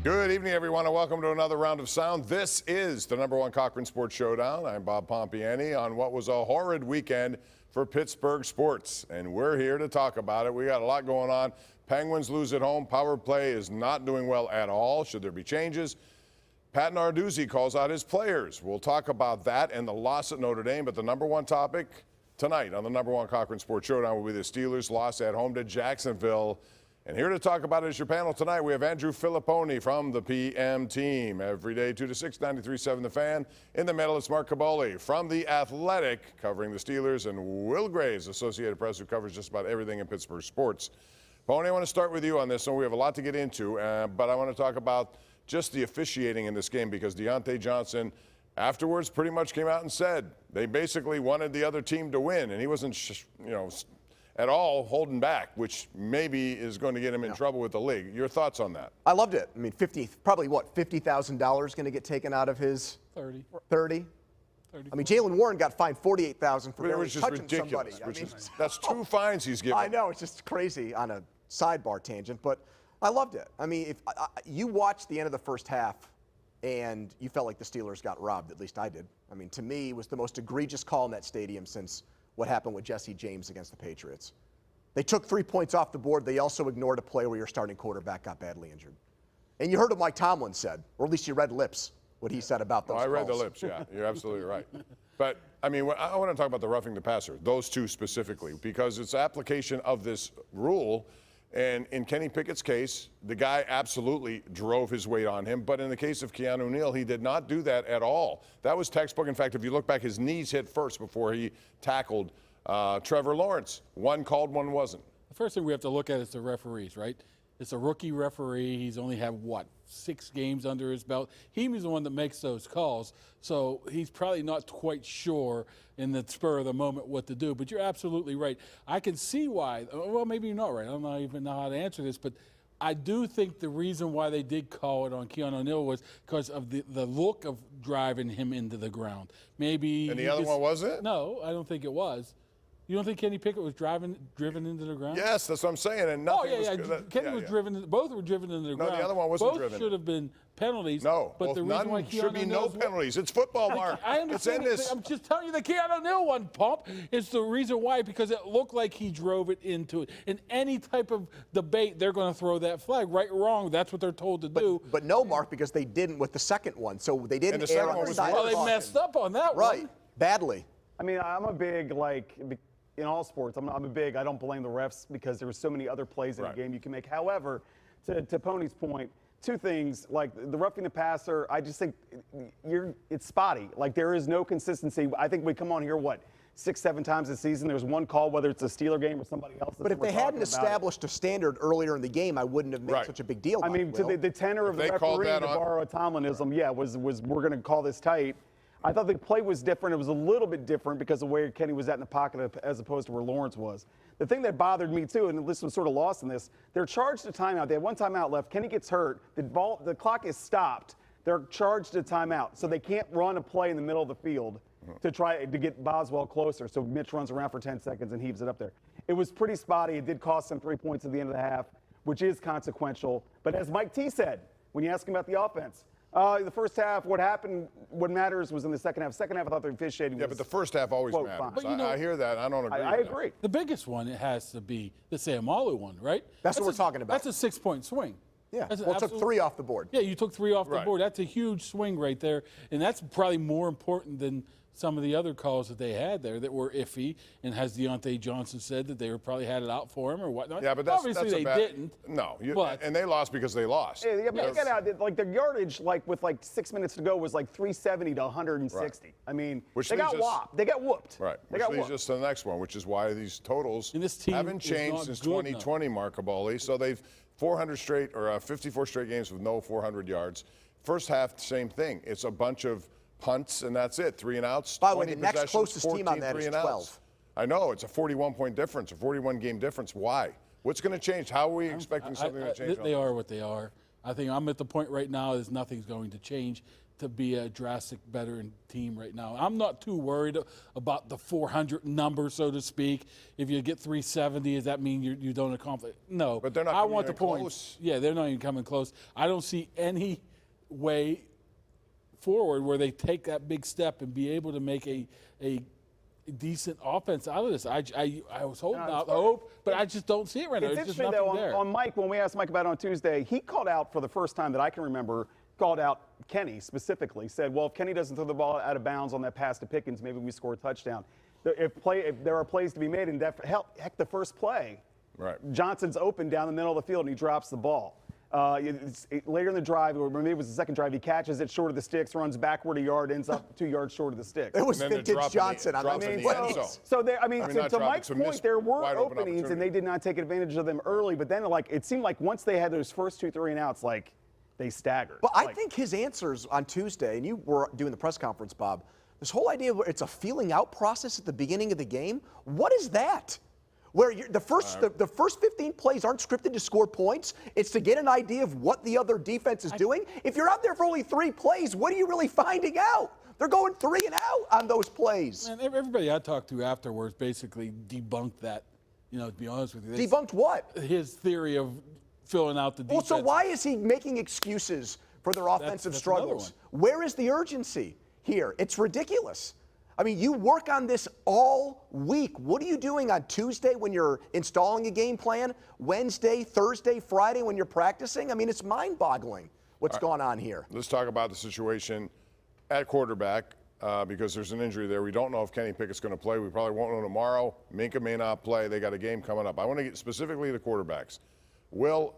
Good evening, everyone, and welcome to another round of sound. This is the #1 Cochran Sports Showdown. I'm Bob Pompeani on what was a horrid weekend for Pittsburgh sports, and we're here to talk about it. We got a lot going on. Penguins lose at home. Power play is not doing well at all. Should there be changes? Pat Narduzzi calls out his players. We'll talk about that and the loss at Notre Dame, but the #1 topic tonight on the #1 Cochran Sports Showdown will be the Steelers' loss at home to Jacksonville. And here to talk about it is your panel tonight. We have Andrew Fillipponi from the PM team. Every day, 2 to 6, 93.7 The Fan. In the middle, it's Mark Kaboly from The Athletic, covering the Steelers, and Will Graves, Associated Press, who covers just about everything in Pittsburgh sports. Pony, I want to start with you on this, and we have a lot to get into, but I want to talk about just the officiating in this game, because Deontay Johnson afterwards pretty much came out and said they basically wanted the other team to win, and he wasn't, at all holding back, which maybe is going to get him in trouble with the league. Your thoughts on that? I loved it. I mean, $50,000 going to get taken out of his 30. I mean, Jalen Warren got fined $48,000 for barely touching somebody. That's 2 fines he's given. I know, it's just crazy on a sidebar tangent, but I loved it. I mean, if you watched the end of the first half and you felt like the Steelers got robbed, at least I did. I mean, to me, it was the most egregious call in that stadium since what happened with Jesse James against the Patriots. They took 3 points off the board. They also ignored a play where your starting quarterback got badly injured. And you heard what Mike Tomlin said, or at least you read lips, what he said about those calls. I read the lips, yeah. You're absolutely right. But, I mean, I want to talk about the roughing the passer, those two specifically, because it's application of this rule. And in Kenny Pickett's case, the guy absolutely drove his weight on him. But in the case of Keanu Neal, he did not do that at all. That was textbook. In fact, if you look back, his knees hit first before he tackled Trevor Lawrence. One called, one wasn't. The first thing we have to look at is the referees, right? It's a rookie referee. He's only had, 6 games under his belt. He's the one that makes those calls, so he's probably not quite sure in the spur of the moment what to do. But you're absolutely right. I can see why. Well, maybe you're not right. I don't even know how to answer this, but I do think the reason why they did call it on Keanu Neal was because of the look of driving him into the ground. Maybe. And the other one wasn't? No, I don't think it was. You don't think Kenny Pickett was driven into the ground? Yes, that's what I'm saying. And nothing Kenny was driven. Both were driven into the ground. No, the other one wasn't both driven. Both should have been penalties. No, but the reason why should be no penalties. It's football, Mark. I understand. I'm just telling you, the Keanu Neal one, Pump, is the reason why, because it looked like he drove it into it. In any type of debate, they're going to throw that flag. Right or wrong, that's what they're told to do. But no, Mark, because they didn't with the second one. So they didn't err on the side of caution. Well, they messed up on that one. Right, badly. I mean, I'm a big, in all sports, I don't blame the refs because there were so many other plays in the game you can make. However, to Pony's point, 2 things, like the roughing the passer, I just think it's spotty. Like, there is no consistency. I think we come on here, 6, 7 times this season. There's one call, whether it's a Steeler game or somebody else. But if they hadn't established a standard earlier in the game, I wouldn't have made such a big deal. I mean, to the tenor of the referee, to borrow a Tomlinism, was we're going to call this tight. I thought the play was different. It was a little bit different because of where Kenny was at in the pocket as opposed to where Lawrence was. The thing that bothered me, too, and this was sort of lost in this, they're charged a timeout. They had 1 timeout left. Kenny gets hurt. The clock is stopped. They're charged a timeout. So they can't run a play in the middle of the field to try to get Boswell closer. So Mitch runs around for 10 seconds and heaves it up there. It was pretty spotty. It did cost them 3 points at the end of the half, which is consequential. But as Mike T said, when you ask him about the offense, the first half, what matters was in the second half. Second half, I thought the officiating was, but the first half always matters. But I hear that. I don't agree. I agree. The biggest one, it has to be the Sayamalu one, right? That's what we're talking about. That's a 6-point swing. Yeah, well, it took 3 off the board. Yeah, you took 3 off the board. That's a huge swing right there, and that's probably more important than some of the other calls that they had there that were iffy, and has Deontay Johnson said that they were probably had it out for him or whatnot. Yeah, but obviously they didn't. No, and they lost because they lost. Yeah, but get out. Their yardage, with 6 minutes to go, was 370 to 160. Right. I mean, they got whopped. They got whooped. Right. Which leads us to the next one, which is why these totals haven't changed since 2020, Mark Kaboly. So they've 54 straight games with no 400 yards. First half, same thing. It's a bunch of punts, and that's it. 3 and outs. By the way, the next closest team on that is 12. I know. It's a 41-point difference, a 41-game difference. Why? What's going to change? How are we expecting something to change? They are what they are. I think I'm at the point right now is nothing's going to change to be a drastic better team right now. I'm not too worried about the 400 number, so to speak. If you get 370, does that mean you don't accomplish? No. But they're not I coming want the even points. close. Yeah, they're not even coming close. I don't see any way forward where they take that big step and be able to make a decent offense out of this. I was holding out hope, but I just don't see it right now. It's There's just interesting, nothing though, there. on Mike, when we asked Mike about it on Tuesday, he called out for the first time that I can remember, called out Kenny specifically, said, well, if Kenny doesn't throw the ball out of bounds on that pass to Pickens, maybe we score a touchdown. If there are plays to be made, and heck, the first play, Right. Johnson's open down the middle of the field and he drops the ball. Later in the drive, or maybe it was the second drive, he catches it short of the sticks, runs backward a yard, ends up 2 yards short of the sticks. It was And then vintage drop in the- Johnson on drop that in the play. end zone. So not to drop, Mike's it's a point, there were wide open openings and opportunity. they did not take advantage of them early. But then, like, it seemed like once they had those first 2 3 and outs, like, they staggered. But I Like, think his answers on Tuesday, and you were doing the press conference, Bob, this whole idea where it's a feeling out process at the beginning of the game, what is that? Where the first 15 plays aren't scripted to score points. It's to get an idea of what the other defense is doing. If you're out there for only 3 plays, what are you really finding out? They're going 3 and out on those plays. And everybody I talked to afterwards basically debunked that, to be honest with you. Debunked what? His theory of filling out the defense. Well, so why is he making excuses for their offensive that's another struggles? Where is the urgency here? It's ridiculous. I mean, you work on this all week. What are you doing on Tuesday when you're installing a game plan? Wednesday, Thursday, Friday when you're practicing? I mean, it's mind-boggling what's going on here. Let's talk about the situation at quarterback because there's an injury there. We don't know if Kenny Pickett's going to play. We probably won't know tomorrow. Minka may not play. They got a game coming up. I want to get specifically the quarterbacks. Will,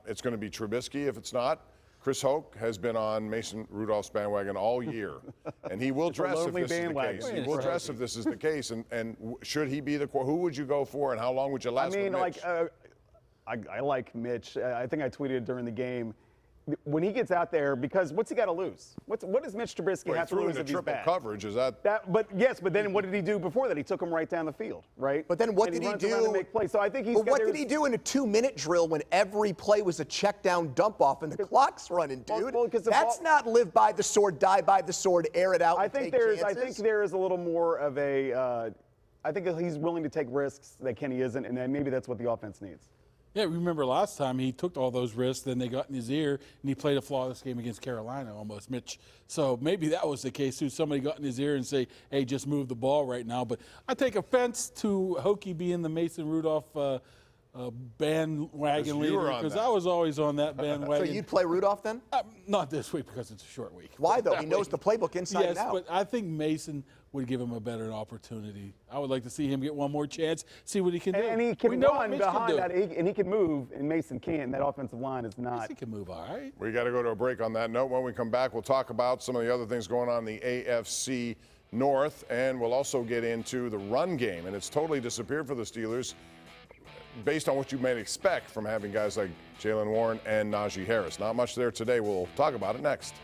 it's going to be Trubisky if it's not. Chris Hoke has been on Mason Rudolph's bandwagon all year, and he will dress if lonely this is the bandwagon. case. He will dress if this is the case. And should he be who would you go for, and how long would you last with Mitch? I like Mitch. I think I tweeted during the game. When he gets out there, because what's he got to lose? What does Mitch Trubisky have to threw lose into if he's triple bad? coverage. Is that? But then what did he do before that? He took him right down the field, right? But then what And did he runs around to do? make plays. So I think he's. But what did he do in a 2-minute drill when every play was a check down dump off and the clock's running, dude? Well, 'cause That's not live by the sword, die by the sword, air it out. I and think take there chances. is a little more of a. I think he's willing to take risks that Kenny isn't, and then maybe that's what the offense needs. Yeah, remember last time he took all those risks, then they got in his ear, and he played a flawless game against Carolina almost, Mitch. So maybe that was the case too. Somebody got in his ear and say, hey, just move the ball right now. But I take offense to Hokie being the Mason Rudolph bandwagon Because you were leader, on because that. I was always on that So bandwagon. you'd play Rudolph then? Not this week because it's a short week. Why though? That He knows week. the playbook inside Yes, and out. but I think Mason would give him a better opportunity. I would like to see him get one more chance, see what he can do. And he We can know what run Mitch can behind do. that, and he can move, and Mason can't. And that offensive line is not. He can move all right. We got to go to a break on that note. When we come back, we'll talk about some of the other things going on in the AFC North, and we'll also get into the run game. And it's totally disappeared for the Steelers based on what you may expect from having guys like Jalen Warren and Najee Harris. Not much there today. We'll talk about it next.